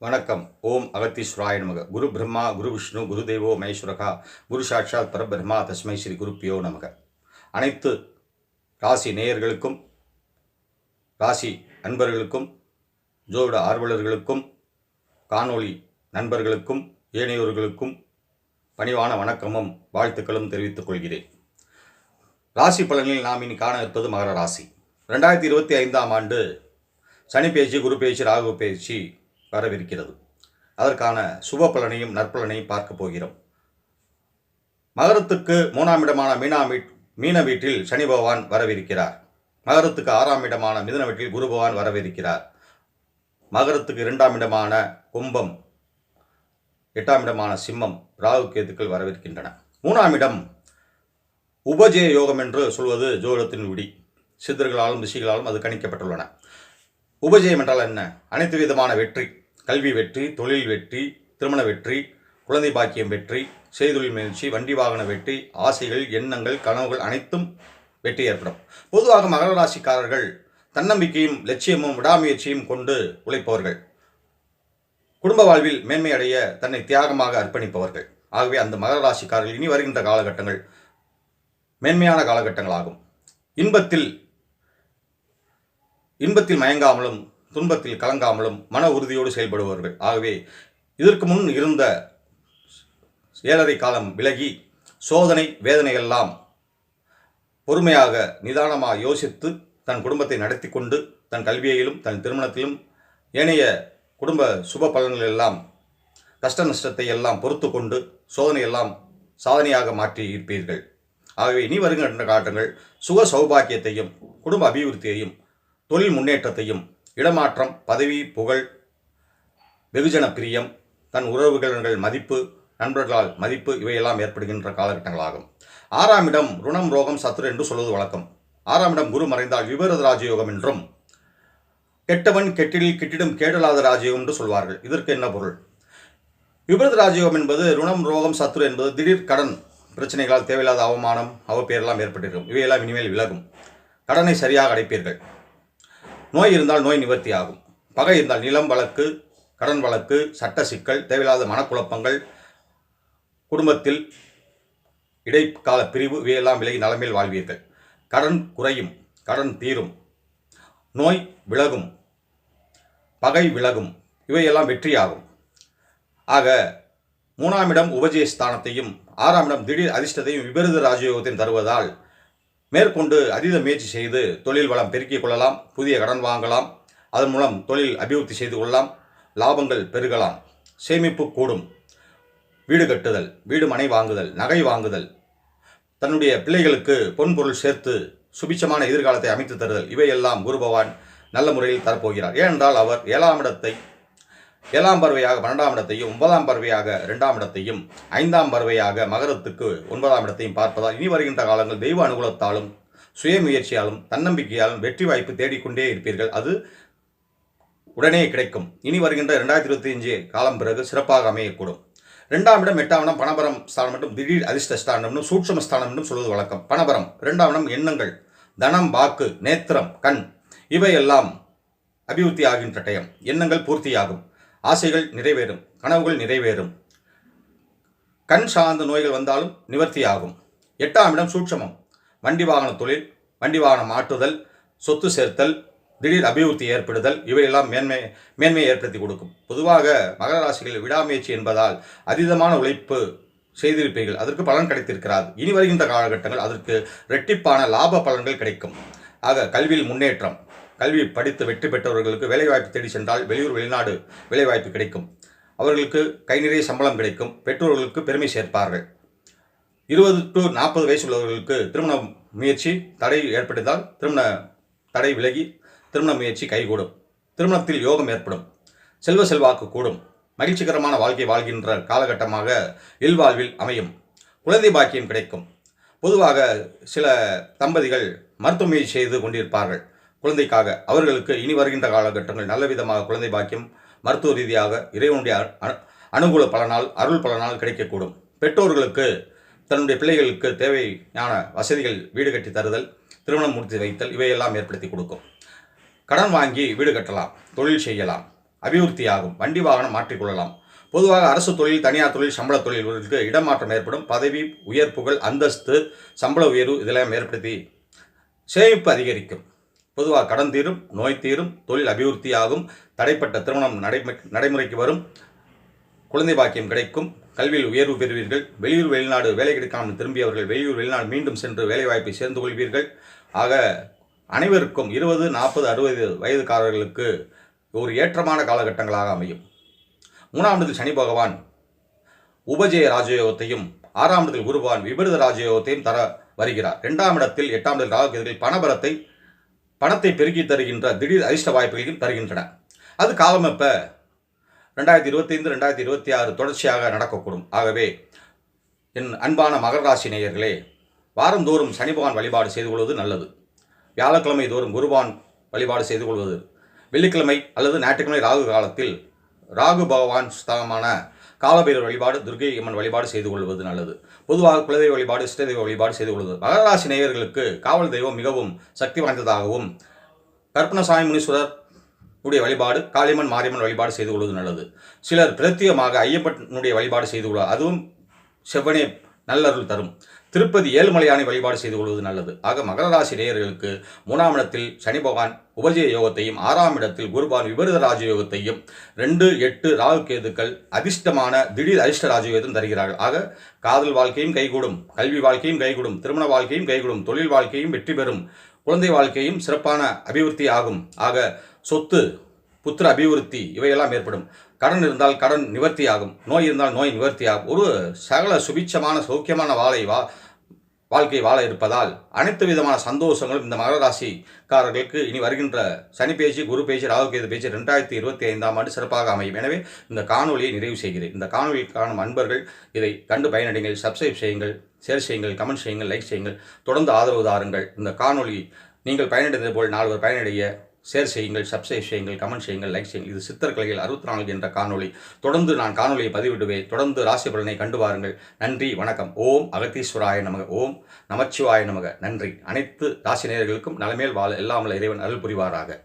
வணக்கம். ஓம் அகத்தீஸ்வராய நமக. குரு பிரம்மா, குரு விஷ்ணு, குரு தேவோ மகேஸ்வரகா, குரு சாட்சாத் பரபிரம்மா, தஸ்மை ஸ்ரீ குருப்பியோ நமக. அனைத்து ராசி நேயர்களுக்கும், ராசி அன்பர்களுக்கும், ஜோதிட ஆர்வலர்களுக்கும், காணொளி நண்பர்களுக்கும், ஏனையோர்களுக்கும் பணிவான வணக்கமும் வாழ்த்துக்களும் தெரிவித்துக் கொள்கிறேன். ராசி பலனில் நாம் இனி காண இருப்பது மகர ராசி. 2025ஆம் ஆண்டு சனி பேச்சு, குரு பேச்சு, ராகு பேச்சு வரவிருக்கிறது. அதற்கான சுப பலனையும் நற்பலனையும் பார்க்க போகிறோம். மகரத்துக்கு 3ஆம் இடமான மீன வீட்டில் சனி பகவான் வரவிருக்கிறார். மகரத்துக்கு 6ஆம் இடமான மிதுன வீட்டில் குரு பகவான் வரவிருக்கிறார். மகரத்துக்கு 2ஆம் இடமான கும்பம், 8ஆம் இடமான சிம்மம், ராகு கேதுக்கள் வரவிருக்கின்றன. 3ஆம் இடம் உபஜய யோகம் என்று சொல்வது ஜோதிடத்தின் விடி. சித்தர்களாலும் ரிஷிகளாலும் அது கணிக்கப்பட்டுள்ளன. உபஜயம் என்றால் என்ன? அனைத்து விதமான வெற்றி, கல்வி வெற்றி, தொழில் வெற்றி, திருமண வெற்றி, குழந்தை பாக்கியம் வெற்றி, செய்தொழில் முயற்சி, வண்டி வாகன வெற்றி, ஆசைகள், எண்ணங்கள், கனவுகள் அனைத்தும் வெற்றி ஏற்படும். பொதுவாக மகர ராசிக்காரர்கள் தன்னம்பிக்கையும் லட்சியமும் விடாமுயற்சியும் கொண்டு உழைப்பவர்கள், குடும்ப வாழ்வில் மேன்மை அடைய தன்னை தியாகமாக அர்ப்பணிப்பவர்கள். ஆகவே அந்த மகர ராசிக்காரர்கள் இனி வருகின்ற காலகட்டங்கள் மேன்மையான காலகட்டங்களாகும். இன்பத்தில் மயங்காமலும் துன்பத்தில் கலங்காமலும் மன உறுதியோடு செயல்படுவார்கள். ஆகவே இதற்கு முன் இருந்த 7.5 காலம் விலகி சோதனை வேதனையெல்லாம் பொறுமையாக நிதானமாக யோசித்து தன் குடும்பத்தை நடத்தி கொண்டு தன் கல்வியிலும் தன் திருமணத்திலும் ஏனைய குடும்ப சுப பலன்கள் எல்லாம் கஷ்ட நஷ்டத்தை எல்லாம் பொறுத்து கொண்டு சோதனையெல்லாம் சாதனையாக மாற்றி இருப்பீர்கள். ஆகவே இனி வருகின்ற காலங்கள் சுக சௌபாக்கியத்தையும் குடும்ப அபிவிருத்தியையும் தொழில் முன்னேற்றத்தையும் இடமாற்றம், பதவி, புகழ், வெகுஜன பிரியம், தன் உறவுகள் மதிப்பு, நண்பர்களால் மதிப்பு இவையெல்லாம் ஏற்படுகின்ற காலகட்டங்களாகும். 6ஆம் இடம் ருணம், ரோகம், சத்துரு என்று சொல்வது வழக்கம். 6ஆம் இடம் குரு மறைந்தால் விபரீத ராஜயோகம் என்றும், கெட்டவன் கெட்டிடில் கிட்டிடும் கேடலாத ராஜயோகம் என்று சொல்வார்கள். இதற்கு என்ன பொருள்? விபரீத ராஜயோகம் என்பது ருணம், ரோகம், சத்துரு என்பது திடீர் கடன் பிரச்சனைகளால் தேவையில்லாத அவமானம், அவப்பெயரெல்லாம் ஏற்பட்டிருக்கும். இவையெல்லாம் இனிமேல் விலகும். கடனை சரியாக அடைப்பீர்கள். நோய் இருந்தால் நோய் நிவர்த்தி ஆகும். பகை இருந்தால் நிலம் வழக்கு, கடன் வழக்கு, சட்ட சிக்கல், தேவையில்லாத மனக்குழப்பங்கள், குடும்பத்தில் இடைக்கால பிரிவு இவையெல்லாம் விலகி நலமேல் வாழ்வீர்கள். கடன் குறையும், கடன் தீரும், நோய் விலகும், பகை விலகும், இவையெல்லாம் வெற்றியாகும். ஆக 3ஆம் இடம் உபஜயஸ்தானத்தையும் 6ஆம் இடம் திடீர் அதிர்ஷ்டத்தையும் விபரீத ராஜயோகத்தையும் தருவதால் மேற்கொண்டு அதீத முயற்சி செய்து தொழில் வளம் பெருக்கிக் கொள்ளலாம், புதிய கடன் வாங்கலாம், அதன் மூலம் தொழில் அபிவிருத்தி செய்து கொள்ளலாம், லாபங்கள் பெருகலாம், சேமிப்பு கூடும், வீடு கட்டுதல், வீடு மனை வாங்குதல், நகை வாங்குதல், தன்னுடைய பிள்ளைகளுக்கு பொன் பொருள் சேர்த்து சுபிச்சமான எதிர்காலத்தை அமைத்து தருதல், இவையெல்லாம் குரு பகவான் நல்ல முறையில் தரப்போகிறார். ஏனென்றால் அவர் 7ஆம் பார்வையாக 12ஆம் இடத்தையும், 9ஆம் பார்வையாக 2ஆம் இடத்தையும், 5ஆம் பார்வையாக மகரத்துக்கு 9ஆம் இடத்தையும் பார்ப்பதால் இனி வருகின்ற காலங்கள் தெய்வ அனுகூலத்தாலும் சுய முயற்சியாலும் தன்னம்பிக்கையாலும் வெற்றி வாய்ப்பு தேடிக்கொண்டே இருப்பீர்கள். அது உடனே கிடைக்கும். இனி வருகின்ற 2025 காலம் பிறகு சிறப்பாக அமையக்கூடும். 2ஆம் இடம் 8ஆம் இடம் பணபரம் ஸ்தானம் என்றும் திடீர் அதிர்ஷ்ட ஸ்தானம் சூட்சம ஸ்தானம் என்றும் சொல்வது வழக்கம். பணபரம் 2ஆம் இடம் எண்ணங்கள், தனம், வாக்கு, நேத்திரம், கண் இவையெல்லாம் அபிவிருத்தி ஆகின்ற டயம். எண்ணங்கள் பூர்த்தியாகும், ஆசைகள் நிறைவேறும், கனவுகள் நிறைவேறும், கண் சார்ந்த நோய்கள் வந்தாலும் நிவர்த்தியாகும். 8ஆம் இடம் சூட்சமம், வண்டி வாகன தொழில், வண்டி வாகனம் மாற்றுதல், சொத்து சேர்த்தல், திடீர் அபிவிருத்தி ஏற்படுதல் இவையெல்லாம் மேன்மையை ஏற்படுத்தி கொடுக்கும். பொதுவாக மகர ராசிகளில் விடாமுயற்சி என்பதால் அதீதமான உழைப்பு செய்திருப்பீர்கள். அதற்கு பலன் கிடைத்திருக்கிறார். இனி வருகின்ற காலகட்டங்கள் அதற்கு இரட்டிப்பான லாப பலன்கள் கிடைக்கும். ஆக கல்வியில் முன்னேற்றம், கல்வி படித்து வெற்றி பெற்றவர்களுக்கு வேலைவாய்ப்பு தேடி சென்றால் வெளியூர் வெளிநாடு வேலைவாய்ப்பு கிடைக்கும். அவர்களுக்கு கை நிறைய சம்பளம் கிடைக்கும். பெற்றோர்களுக்கு பெருமை சேர்ப்பார்கள். 20 to 40 வயசு உள்ளவர்களுக்கு திருமண முயற்சி தடை ஏற்பட்டால் திருமண தடை விலகி திருமண முயற்சி கைகூடும். திருமணத்தில் யோகம் ஏற்படும், செல்வாக்கு கூடும், மகிழ்ச்சிகரமான வாழ்க்கை வாழ்கின்ற காலகட்டமாக இல்வாழ்வில் அமையும், குழந்தை பாக்கியம் கிடைக்கும். பொதுவாக சில தம்பதிகள் மருத்துவ முயற்சி செய்து கொண்டிருப்பார்கள் குழந்தைக்காக. அவர்களுக்கு இனி வருகின்ற காலகட்டங்கள் நல்ல விதமாக குழந்தை பாக்கியம் மருத்துவ ரீதியாக இறைவனுடைய அனுகூல பலனால் அருள் பலனால் கிடைக்கக்கூடும். பெற்றோர்களுக்கு தன்னுடைய பிள்ளைகளுக்கு தேவையான வசதிகள் வீடு கட்டி தருதல், திருமணம் முடித்து வைத்தல் இவையெல்லாம் ஏற்படுத்தி கொடுக்கும். கடன் வாங்கி வீடு கட்டலாம், தொழில் செய்யலாம், அபிவிருத்தியாகும். வண்டி வாகனம் மாற்றிக்கொள்ளலாம். பொதுவாக அரசு தொழில், தனியார் தொழில், சம்பள தொழில்களுக்கு இடமாற்றம் ஏற்படும். பதவி உயர்ப்புகள், அந்தஸ்து, சம்பள உயர்வு இதெல்லாம் ஏற்படுத்தி சேமிப்பு அதிகரிக்கும். பொதுவாக கடன் தீரும், நோய் தீரும், தொழில் அபிவிருத்தியாகும், தடைப்பட்ட திருமணம் நடைமுறைக்கு வரும், குழந்தை பாக்கியம் கிடைக்கும், கல்வியில் உயர்வு பெறுவீர்கள், வெளியூர் வெளிநாடு வேலை கிடைக்காமல் திரும்பியவர்கள் வெளியூர் வெளிநாடு மீண்டும் சென்று வேலைவாய்ப்பை சேர்ந்து கொள்வீர்கள். ஆக அனைவருக்கும் 20, 40, 60 வயதுக்காரர்களுக்கு ஒரு ஏற்றமான காலகட்டங்களாக அமையும். 3ஆம் இடத்தில் சனி பகவான் உபஜய ராஜயோகத்தையும் 6ஆம் இடத்தில் குரு பகவான் விபரீத ராஜயோகத்தையும் தர வருகிறார். 2ஆம் இடத்தில் 8ஆம் இடத்தில் ராகுகேதுகள் பணத்தை பெருக்கி தருகின்ற திடீர் அதிர்ஷ்ட வாய்ப்புகளையும் தருகின்றன. அது காலம் இப்போ 2025, 2026 தொடர்ச்சியாக நடக்கக்கூடும். ஆகவே என் அன்பான மகர ராசி நேயர்களே, வாரந்தோறும் சனி பகவான் வழிபாடு செய்து கொள்வது நல்லது. வியாழக்கிழமை தோறும் குருபான் வழிபாடு செய்து கொள்வது, வெள்ளிக்கிழமை அல்லது ஞாயிற்றுக்கிழமை ராகு காலத்தில் ராகு பகவான் ஸ்தலமான காலபைரவர் வழிபாடு, துர்க்கை அம்மன் வழிபாடு செய்து கொள்வது நல்லது. பொதுவாக குலதெய்வ வழிபாடு, இஷ்டதெய்வ வழிபாடு செய்து கொள்வது. மகர ராசி நேயர்களுக்கு காவல் தெய்வம் மிகவும் சக்தி வாய்ந்ததாகவும், கற்பனசாமி முனீஸ்வரர் உடைய வழிபாடு, காளியம்மன் மாரியம்மன் வழிபாடு செய்து கொள்வது நல்லது. சிலர் பிரத்யேகமாக ஐயப்பனுடைய வழிபாடு செய்து கொள்வார். அதுவும் செவ்வனே நல்லருள் தரும். திருப்பதி ஏழுமலையானை வழிபாடு செய்து கொள்வது நல்லது. ஆக மகர ராசி நேயர்களுக்கு 3ஆம் இடத்தில் சனி பகவான் உபஜய யோகத்தையும், 6ஆம் இடத்தில் குருபான் விபரீத ராஜயோகத்தையும், 2, 8 ராகு கேதுக்கள் அதிர்ஷ்டமான திடீர் அதிர்ஷ்ட ராஜயோகத்தையும் தருகிறார்கள். ஆக காதல் வாழ்க்கையும் கைகூடும், கல்வி வாழ்க்கையும் கைகூடும், திருமண வாழ்க்கையும் கைகூடும், தொழில் வாழ்க்கையும் வெற்றி பெறும், குழந்தை வாழ்க்கையும் சிறப்பான அபிவிருத்தி ஆகும். ஆக சொத்து, புத்திர அபிவிருத்தி இவையெல்லாம் ஏற்படும். கடன் இருந்தால் கடன் நிவர்த்தி ஆகும், நோய் இருந்தால் நோய் நிவர்த்தி ஆகும். ஒரு சகல சுபிட்சமான சௌக்கியமான வாழ்க்கை வாழ இருப்பதால் அனைத்து விதமான சந்தோஷங்களும் இந்த மகர ராசிக்காரர்களுக்கு இனி வருகின்ற சனி பேச்சு, குரு பேச்சு, ராகு கேது பேச்சு 2025ஆம் ஆண்டு சிறப்பாக அமையும். எனவே இந்த காணொலியை நிறைவு செய்கிறேன். இந்த காணொலியை காணும் அன்பர்கள் இதை கண்டு பயனடைங்கள். சப்ஸ்கிரைப் செய்யுங்கள், ஷேர் செய்யுங்கள், கமெண்ட் செய்யுங்கள், லைக் செய்யுங்கள், தொடர்ந்து ஆதரவு தாருங்கள். இந்த காணொலி நீங்கள் பயனடைந்தது போல் 4 பேர் பயனடைய ஷேர் செய்யுங்கள், சப்ஸ்கிரைப் செய்யுங்கள், கமெண்ட் செய்யுங்கள், லைக் செய்யுங்கள். இது சித்தர் கலைகள் 64 என்ற காணொலி. தொடர்ந்து நான் காணொலியை பதிவிடுவேன். தொடர்ந்து ராசி பலனை கண்டு வாருங்கள். நன்றி, வணக்கம். ஓம் அகத்தீஸ்வராய நமக, ஓம் நமச்சிவாய நமக. நன்றி. அனைத்து ராசி நேயர்களுக்கும் நலமேல் வாழ எல்லாம் இறைவன் அருள் புரிவாராக.